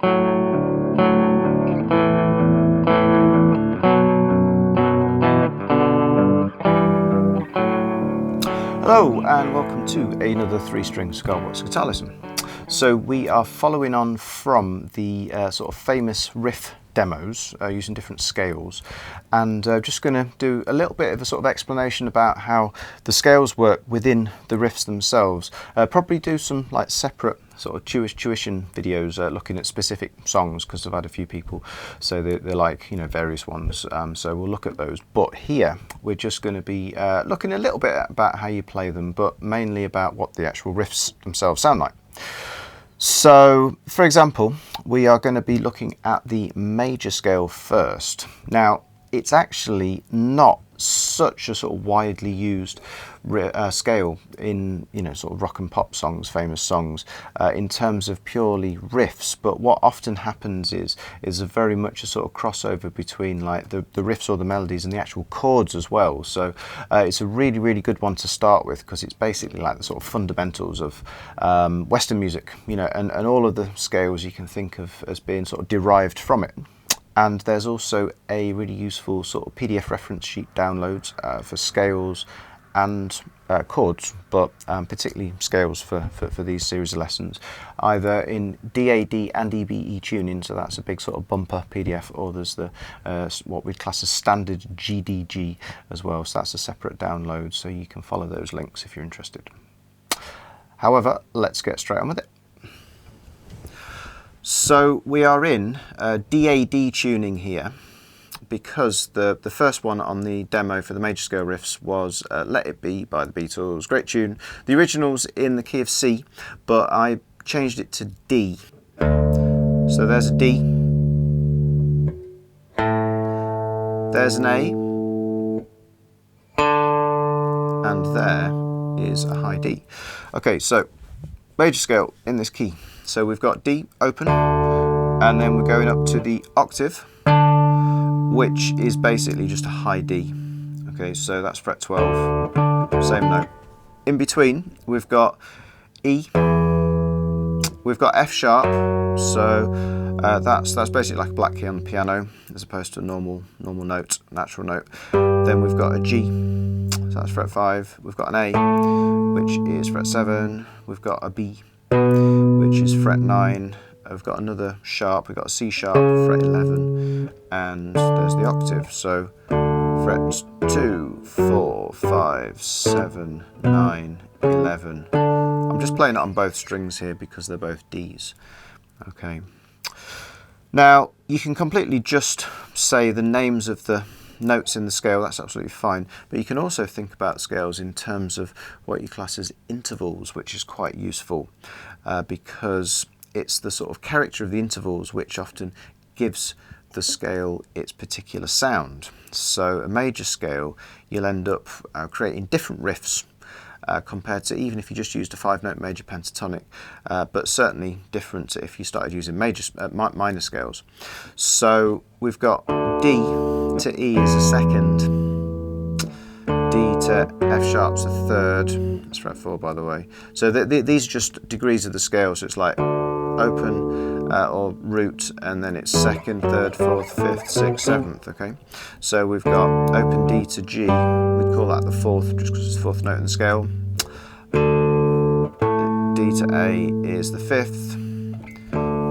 Hello and welcome to another 3-string Chords guitar lesson. So we are following on from the sort of famous riff demos using different scales, and just going to do a little bit of a sort of explanation about how the scales work within the riffs themselves. Probably do some like separate sort of tuition videos looking at specific songs, because I've had a few people so they're like, you know, various ones, so we'll look at those. But here we're just going to be looking a little bit about how you play them, but mainly about what the actual riffs themselves sound like. So, for example, we are going to be looking at the major scale first. Now, it's actually not such a sort of widely used scale in, you know, sort of rock and pop songs, famous songs, in terms of purely riffs. But what often happens is a very much a sort of crossover between like the riffs or the melodies and the actual chords as well. So it's a really, really good one to start with, because it's basically like the sort of fundamentals of Western music, you know, and all of the scales you can think of as being sort of derived from it. And there's also a really useful sort of PDF reference sheet download for scales and chords, but particularly scales for these series of lessons, either in DAD and EBE tuning, so that's a big sort of bumper PDF, or there's the what we'd class as standard GDG as well, so that's a separate download, so you can follow those links if you're interested. However, let's get straight on with it. So we are in DAD tuning here, because the first one on the demo for the major scale riffs was Let It Be by the Beatles. Great tune. The original's in the key of C, but I changed it to D. So there's a D, there's an A, and there is a high D. Okay, so major scale in this key. So we've got D open, and then we're going up to the octave, which is basically just a high D. Okay, so that's fret 12, same note. In between, we've got E, we've got F sharp, so that's basically like a black key on the piano, as opposed to a normal note, natural note. Then we've got a G, so that's fret 5. We've got an A, which is fret 7. We've got a B, which is fret 9. We've got another sharp, we've got a C sharp, fret 11, and there's the octave. So frets 2, 4, 5, 7, 9, 11. I'm just playing it on both strings here because they're both Ds. Okay. Now, you can completely just say the names of the notes in the scale, that's absolutely fine, but you can also think about scales in terms of what you class as intervals, which is quite useful because it's the sort of character of the intervals which often gives the scale its particular sound. So a major scale, you'll end up creating different riffs compared to even if you just used a 5-note major pentatonic, but certainly different if you started using minor scales. So we've got D to E is a second, D to F sharp's a third, that's fret 4 by the way. So these are just degrees of the scale, so it's like open or root, and then it's second, third, fourth, fifth, sixth, seventh, okay? So we've got open D to G, we call that the fourth just because it's the fourth note in the scale. D to A is the fifth,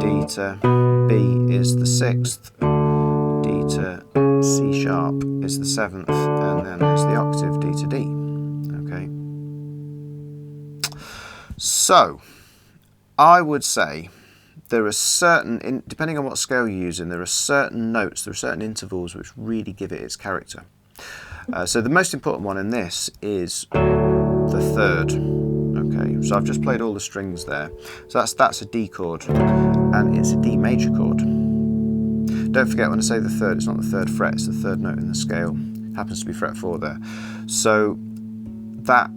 D to B is the sixth, D to C sharp is the seventh, and then there's the octave D to D, okay? So, I would say there are certain, depending on what scale you're using, there are certain notes, there are certain intervals which really give it its character. So the most important one in this is the third. Okay, so I've just played all the strings there. So that's a D chord, and it's a D major chord. Don't forget, when I say the third, it's not the third fret, it's the third note in the scale. It happens to be fret 4 there. So that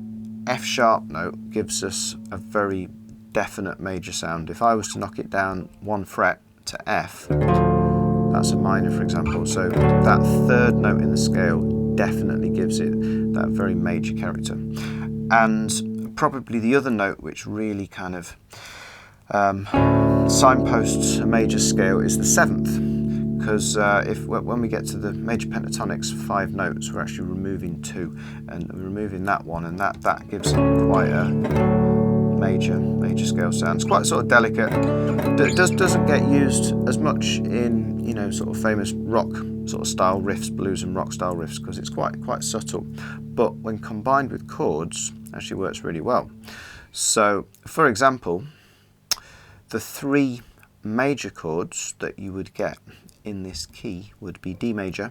F sharp note gives us a very definite major sound. If I was to knock it down 1 fret to F, that's a minor, for example. So that third note in the scale definitely gives it that very major character. And probably the other note which really kind of signposts a major scale is the 7th, because when we get to the major pentatonics 5 notes, we're actually removing 2, and we're removing that one, and that gives it quite a major scale sound. It's quite sort of delicate. It doesn't get used as much in, you know, sort of famous rock sort of style riffs, blues and rock style riffs, because it's quite subtle. But when combined with chords, it actually works really well. So, for example, the 3 major chords that you would get in this key would be D major,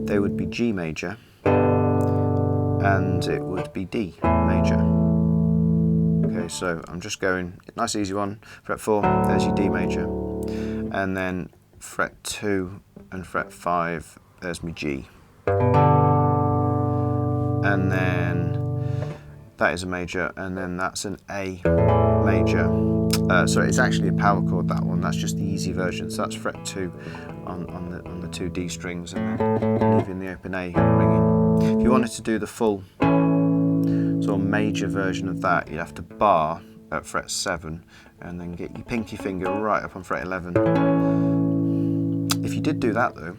they would be G major, and it would be D major. Okay, so I'm just going, nice easy one, fret 4, there's your D major, and then fret 2 and fret 5, there's my G, and then that is a major, and then that's an A major. So it's actually a power chord, that one. That's just the easy version. So that's fret 2 on the 2 D strings, and then leaving the open A ringing. If you wanted to do the full sort of major version of that, you'd have to bar at fret 7, and then get your pinky finger right up on fret 11. If you did do that though,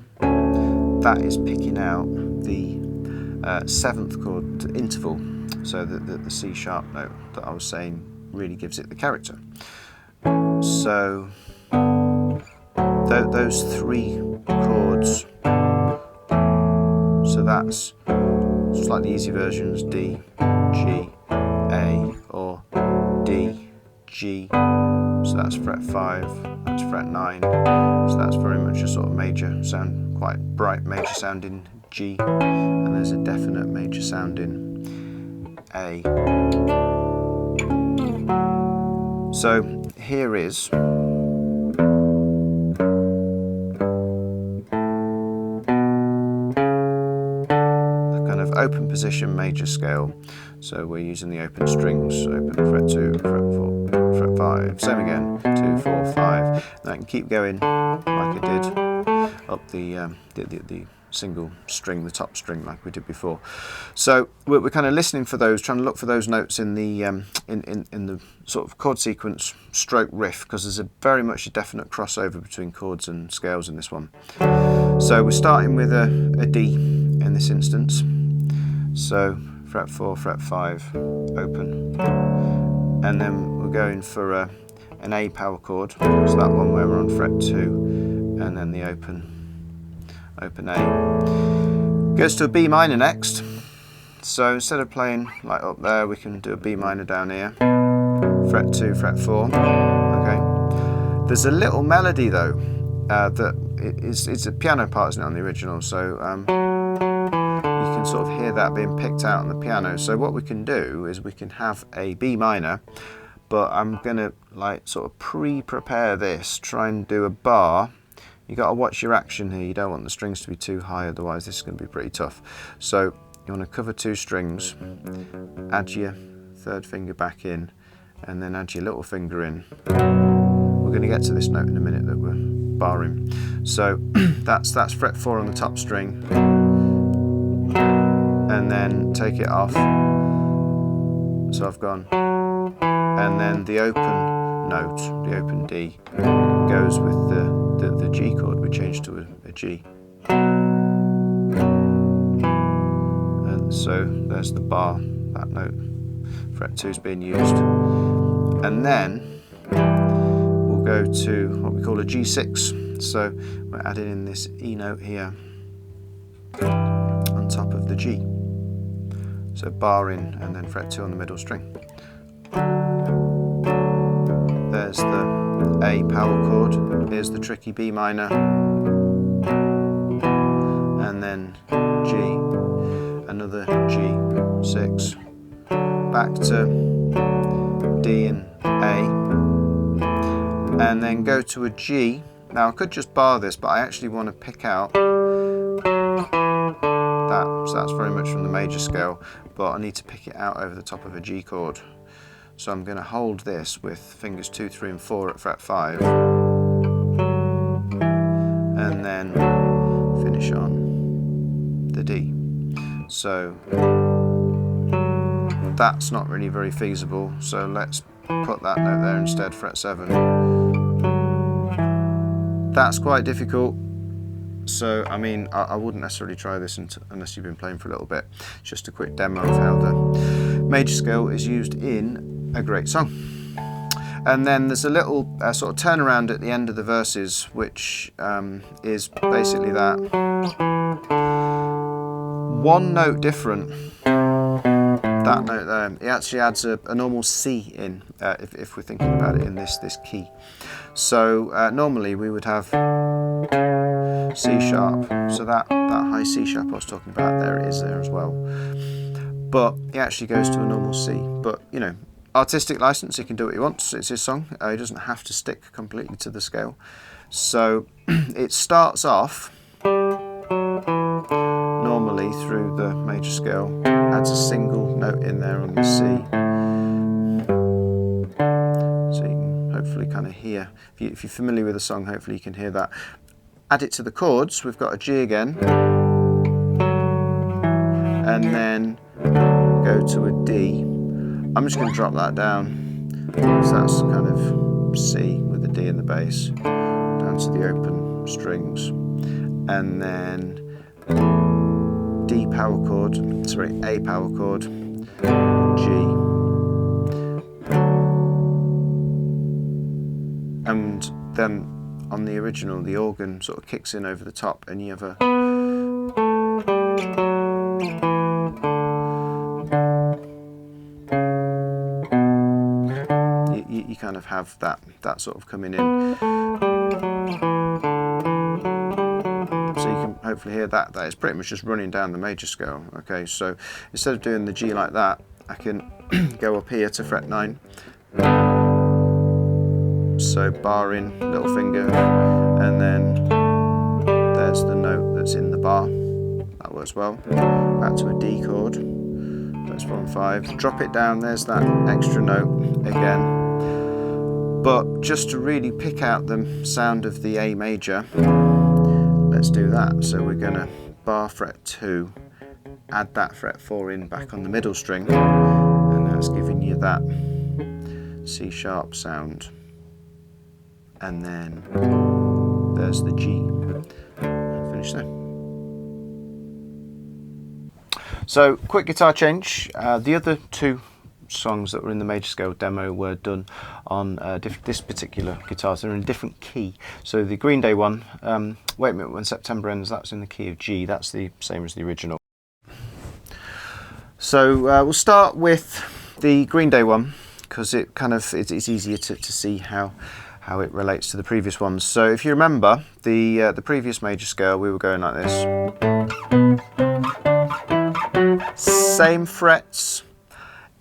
that is picking out the 7th chord interval. So the C sharp note that I was saying really gives it the character. So those 3 chords, so that's slightly easy versions, D, G, A, or D, G, so that's fret 5, that's fret 9, so that's very much a sort of major sound, quite bright major sounding G, and there's a definite major sounding A. So here is a kind of open position major scale. So we're using the open strings, open fret 2, fret 4, fret 5, same again, 2, 4, 5. And I can keep going like I did up the single string, the top string, like we did before. So we're kind of listening for those, trying to look for those notes in the in the sort of chord sequence stroke riff, because there's very much a definite crossover between chords and scales in this one. So we're starting with a D in this instance. So fret 4, fret 5, open, and then we're going for an A power chord. So that one where we're on fret 2, and then the open A. Goes to a B minor next. So instead of playing like up there, we can do a B minor down here. Fret 2, fret 4. Okay. There's a little melody though that it's a piano part, isn't it, on the original? So you can sort of hear that being picked out on the piano. So what we can do is we can have a B minor, but I'm gonna like sort of pre-prepare this, try and do a bar. You got to watch your action here. You don't want the strings to be too high, otherwise this is going to be pretty tough. So you want to cover 2 strings, add your 3rd finger back in, and then add your little finger in. We're going to get to this note in a minute that we're barring. So that's fret 4 on the top string, and then take it off. So I've gone, and then the open note, the open D, goes with the G chord. We changed to a G, and so there's the bar, that note, fret 2 is being used, and then we'll go to what we call a G6. So we're adding in this E note here on top of the G, so bar in and then fret 2 on the middle string. There's the A power chord, here's the tricky B minor, and then G, another G6, back to D and A, and then go to a G. Now I could just bar this, but I actually want to pick out that, so that's very much from the major scale, but I need to pick it out over the top of a G chord. So I'm going to hold this with fingers 2, 3 and 4 at fret 5, and then finish on the D. So that's not really very feasible, so let's put that note there instead, fret 7. That's quite difficult. So, I mean, I wouldn't necessarily try this unless you've been playing for a little bit. It's just a quick demo of how the major scale is used in a great song. And then there's a little sort of turnaround at the end of the verses, which is basically that. One note different, that note there, it actually adds a normal C in, if we're thinking about it in this key. So normally we would have C sharp, so that high C sharp I was talking about, there it is there as well. But he actually goes to a normal C. But, you know, artistic license, he can do what he wants, it's his song. He doesn't have to stick completely to the scale. So it starts off normally through the major scale, adds a single note in there on the C. So you can hopefully kind of hear, if you're familiar with the song, hopefully you can hear that. Add it to the chords, we've got a G again, and then go to a D. I'm just going to drop that down, so that's kind of C with a D in the bass, down to the open strings, and then D power chord, sorry, A power chord, G, and then on the original the organ sort of kicks in over the top and you have a you kind of have that sort of coming in. So you can hopefully hear that is pretty much just running down the major scale. Okay, so instead of doing the G like that, I can go up here to fret 9. So bar in, little finger, and then there's the note that's in the bar. That works well. Back to a D chord. That's 4 and 5. Drop it down, there's that extra note again. But just to really pick out the sound of the A major, let's do that. So we're going to bar fret 2, add that fret 4 in back on the middle string, and that's giving you that C sharp sound. And then there's the G. Finish there. So quick guitar change. The other two songs that were in the major scale demo were done on this particular guitar. They're in a different key. So the Green Day one, Wait a Minute When September Ends, that's in the key of G. That's the same as the original. So we'll start with the Green Day one because it kind of it's easier to see how it relates to the previous ones. So if you remember the previous major scale, we were going like this. Same frets.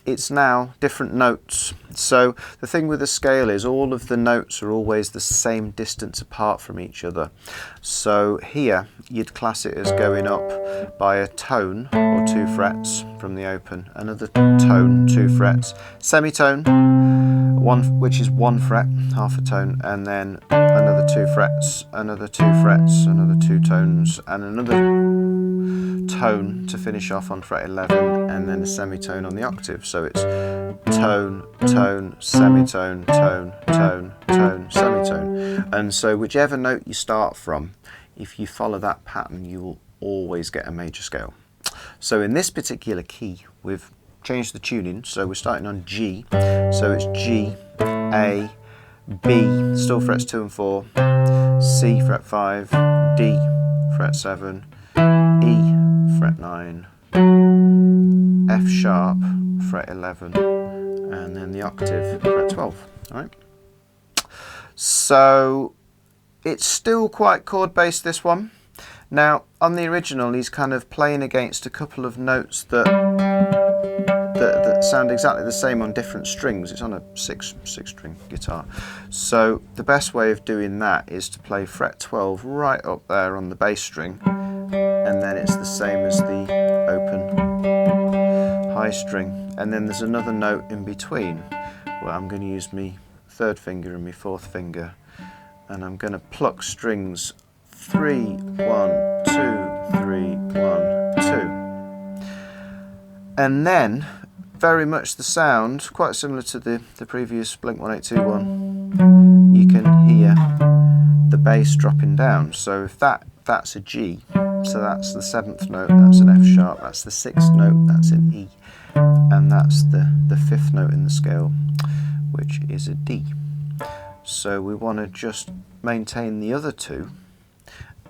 It's now different notes. So the thing with the scale is all of the notes are always the same distance apart from each other. So here you'd class it as going up by a tone or 2 frets from the open, another tone, 2 frets, semitone, which is 1 fret, half a tone, and then another 2 frets, another 2 frets, another 2 tones, and another tone to finish off on fret 11, and then a semitone on the octave. So it's tone, tone, semitone, tone, tone, tone, semitone. And so whichever note you start from, if you follow that pattern, you will always get a major scale. So in this particular key, we've changed the tuning. So we're starting on G. So it's G, A, B, still frets 2 and 4, C fret 5, D fret 7, E fret 9, F sharp fret 11, and then the octave fret 12. All right. So it's still quite chord based, this one. Now on the original he's kind of playing against a couple of notes that sound exactly the same on different strings. It's on a six string guitar. So the best way of doing that is to play fret 12 right up there on the bass string, and then it's the same as the open high string, and then there's another note in between where I'm going to use my 3rd finger and my 4th finger, and I'm going to pluck strings 3, 1, 2, 3, 1, 2, and then very much the sound, quite similar to the previous Blink-182 one. You can hear the bass dropping down. So if that's a G, so that's the 7th note, that's an F sharp, that's the 6th note, that's an E, and that's the 5th note in the scale, which is a D. So we want to just maintain the other two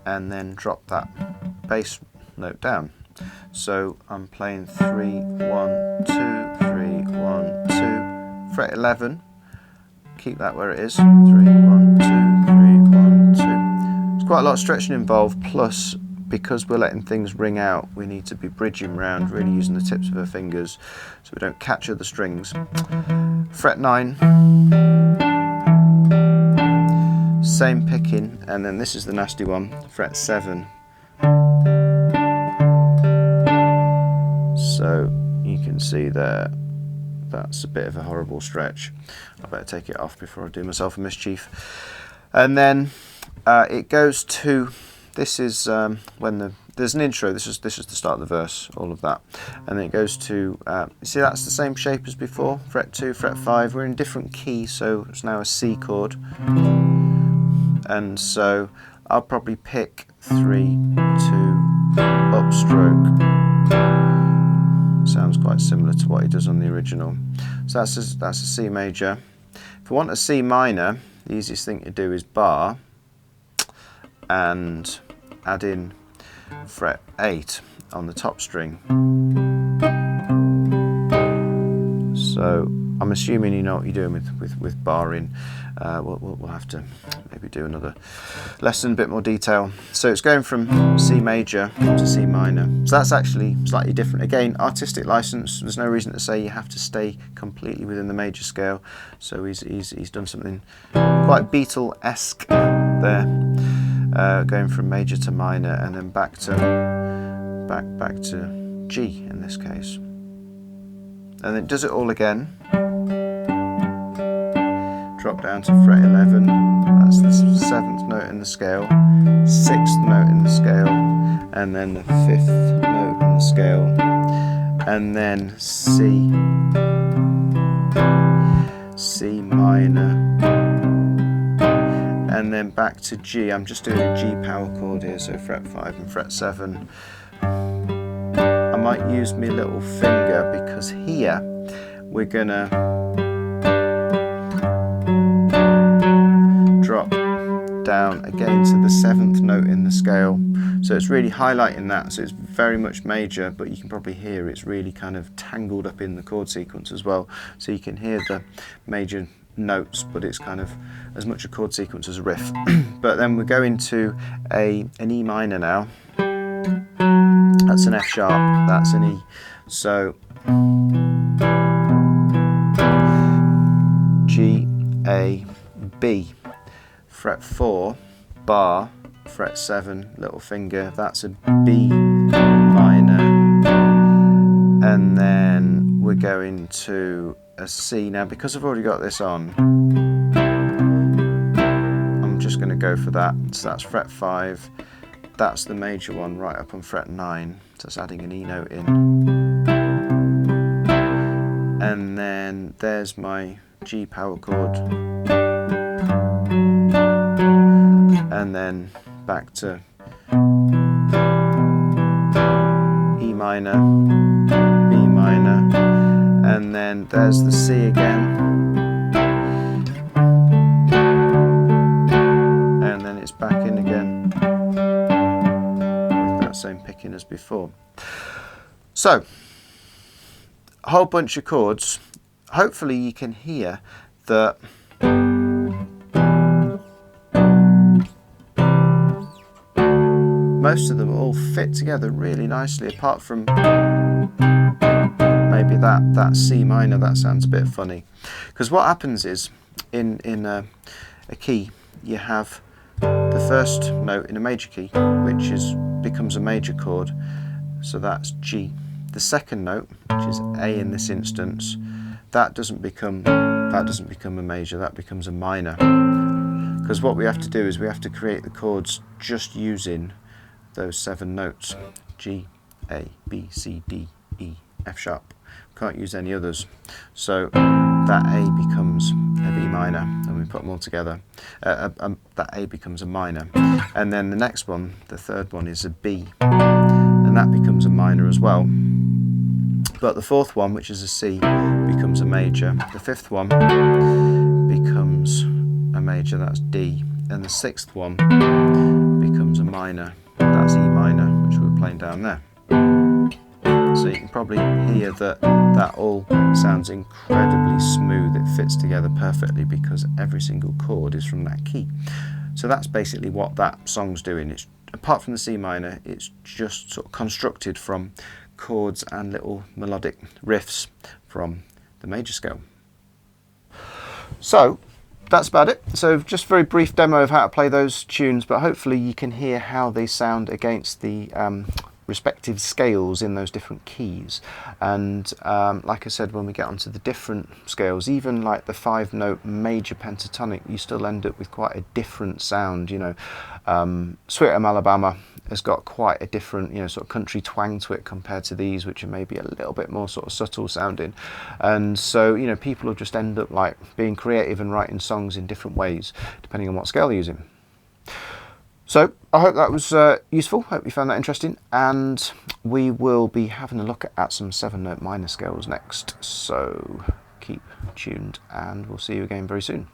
and then drop that bass note down. So I'm playing 3, 1, 2, 3, 1, 2, fret 11, keep that where it is, 3, 1, 2, 3, 1, 2. There's quite a lot of stretching involved, plus because we're letting things ring out, we need to be bridging round, really using the tips of our fingers so we don't catch other strings. Fret 9, same picking, and then this is the nasty one, fret 7. So you can see there, that's a bit of a horrible stretch. I better take it off before I do myself a mischief. And then it goes to, this is when there's an intro, this is the start of the verse, all of that. And then it goes to, you see that's the same shape as before, fret 2, fret 5. We're in different key, so it's now a C chord. And so I'll probably pick 3, 2, upstroke. Sounds quite similar to what he does on the original. So that's a C major. If we want a C minor, the easiest thing to do is bar and add in fret 8 on the top string. So I'm assuming you know what you're doing with barring. We'll have to maybe do another lesson, a bit more detail. So it's going from C major to C minor. So that's actually slightly different. Again, artistic license. There's no reason to say you have to stay completely within the major scale. So he's done something quite Beatle-esque there, going from major to minor and then back to G in this case. And then does it all again. Drop down to fret 11, that's the 7th note in the scale, 6th note in the scale, and then the 5th note in the scale, and then C minor, and then back to G. I'm just doing a G power chord here, so fret 5 and fret 7. I might use my little finger because here we're gonna drop down again to the 7th note in the scale. So it's really highlighting that, so it's very much major, but you can probably hear it's really kind of tangled up in the chord sequence as well. So you can hear the major notes, but it's kind of as much a chord sequence as a riff. But then we're going to an E minor now. That's an F sharp, that's an E. So G, A, B, fret 4, bar, fret 7, little finger, that's a B minor, and then we're going to a C. Now because I've already got this on, I'm just going to go for that, so that's fret 5, that's the major one right up on fret 9, so it's adding an E note in, and then there's my G power chord, and then back to E minor, B minor, and then there's the C again, and then it's back in again with that same picking as before. So a whole bunch of chords. Hopefully you can hear that most of them all fit together really nicely, apart from maybe that C minor, that sounds a bit funny. Because what happens is, in a key, you have the first note in a major key, which becomes a major chord, so that's G. The second note, which is A in this instance, that doesn't become a major, that becomes a minor. Because what we have to do is we have to create the chords just using those 7 notes, G, A, B, C, D, E, F sharp. We can't use any others. So that A becomes a B minor, and we put them all together. That A becomes a minor. And then the next one, the third one, is a B, and that becomes a minor as well. But the fourth one, which is a C, becomes a major. The fifth one becomes a major, that's D. And the sixth one becomes a minor, that's E minor, which we were playing down there. So you can probably hear that that all sounds incredibly smooth. It fits together perfectly because every single chord is from that key. So that's basically what that song's doing. It's, apart from the C minor, it's just sort of constructed from chords and little melodic riffs from the major scale. So that's about it. So just a very brief demo of how to play those tunes, but hopefully you can hear how they sound against the respective scales in those different keys. And like I said, when we get onto the different scales, even like the 5-note major pentatonic, you still end up with quite a different sound. You know, Sweet Home Alabama has got quite a different, you know, sort of country twang to it compared to these, which are maybe a little bit more sort of subtle sounding. And so, you know, people will just end up like being creative and writing songs in different ways depending on what scale they're using. So I hope that was useful. Hope you found that interesting, and we will be having a look at some 7-note minor scales next. So keep tuned, and we'll see you again very soon.